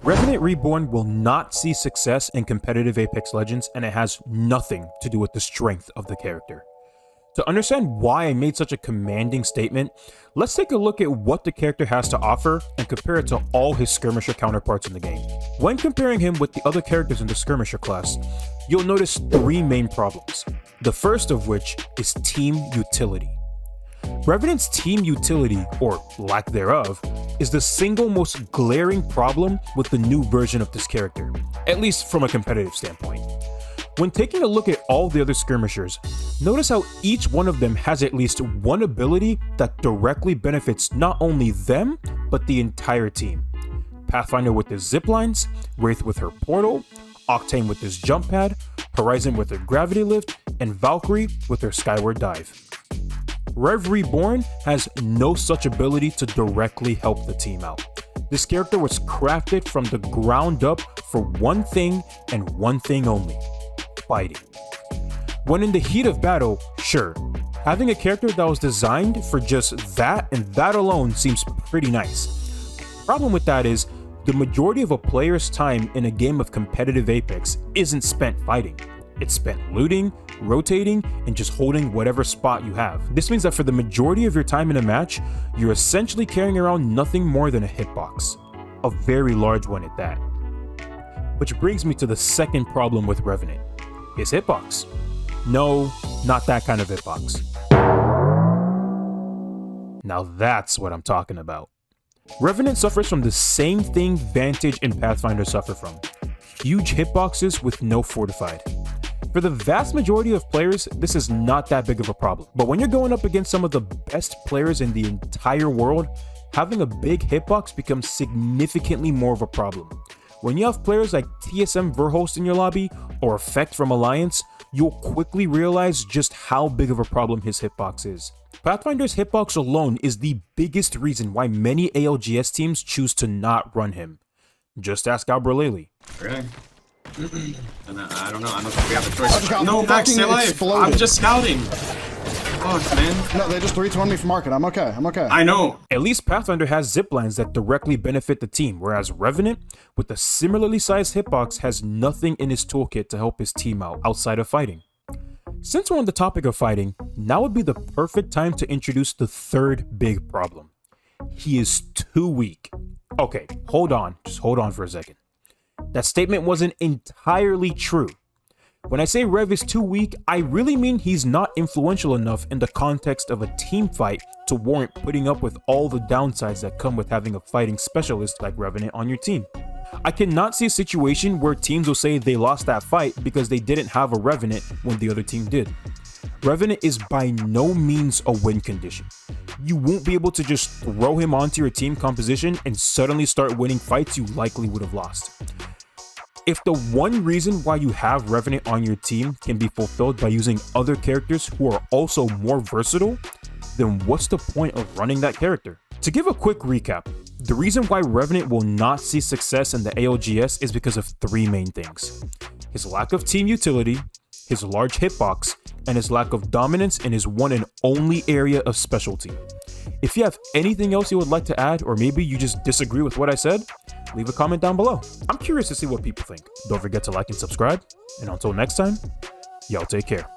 Revenant Reborn will not see success in competitive Apex Legends, and it has nothing to do with the strength of the character. To understand why I made such a commanding statement, let's take a look at what the character has to offer and compare it to all his skirmisher counterparts in the game. When comparing him with the other characters in the skirmisher class, you'll notice three main problems, the first of which is team utility. Revenant's team utility, or lack thereof, is the single most glaring problem with the new version of this character, at least from a competitive standpoint. When taking a look at all the other skirmishers, notice how each one of them has at least one ability that directly benefits not only them, but the entire team. Pathfinder with his ziplines, Wraith with her portal, Octane with his jump pad, Horizon with her gravity lift, and Valkyrie with her skyward dive. Rev Reborn has no such ability to directly help the team out. This character was crafted from the ground up for one thing and one thing only: fighting. When in the heat of battle, sure, having a character that was designed for just that and that alone seems pretty nice. Problem with that is, the majority of a player's time in a game of competitive Apex isn't spent fighting. It's spent looting, rotating, and just holding whatever spot you have. This means that for the majority of your time in a match, you're essentially carrying around nothing more than a hitbox. A very large one at that. Which brings me to the second problem with Revenant. His hitbox. No, not that kind of hitbox. Now that's what I'm talking about. Revenant suffers from the same thing Vantage and Pathfinder suffer from. Huge hitboxes with no fortified. For the vast majority of players, this is not that big of a problem. But when you're going up against some of the best players in the entire world, having a big hitbox becomes significantly more of a problem. When you have players like TSM Verhost in your lobby, or Effect from Alliance, you'll quickly realize just how big of a problem his hitbox is. Pathfinder's hitbox alone is the biggest reason why many ALGS teams choose to not run him. Just ask Albraleli. Really? I don't know. I don't think we have a choice. No, Max, stay alive. I'm just scouting. Fuck, man. No, they just 3-2-1 me for market. I'm okay. I know. At least Pathfinder has ziplines that directly benefit the team, whereas Revenant, with a similarly sized hitbox, has nothing in his toolkit to help his team out outside of fighting. Since we're on the topic of fighting, now would be the perfect time to introduce the third big problem. He is too weak. Okay, hold on. Just hold on for a second. That statement wasn't entirely true. When I say Rev is too weak, I really mean he's not influential enough in the context of a team fight to warrant putting up with all the downsides that come with having a fighting specialist like Revenant on your team. I cannot see a situation where teams will say they lost that fight because they didn't have a Revenant when the other team did. Revenant is by no means a win condition. You won't be able to just throw him onto your team composition and suddenly start winning fights you likely would have lost. If the one reason why you have Revenant on your team can be fulfilled by using other characters who are also more versatile, then what's the point of running that character? To give a quick recap, the reason why Revenant will not see success in the ALGS is because of three main things: his lack of team utility, his large hitbox, and his lack of dominance in his one and only area of specialty. If you have anything else you would like to add, or maybe you just disagree with what I said, leave a comment down below. I'm curious to see what people think. Don't forget to like and subscribe, and until next time, y'all take care.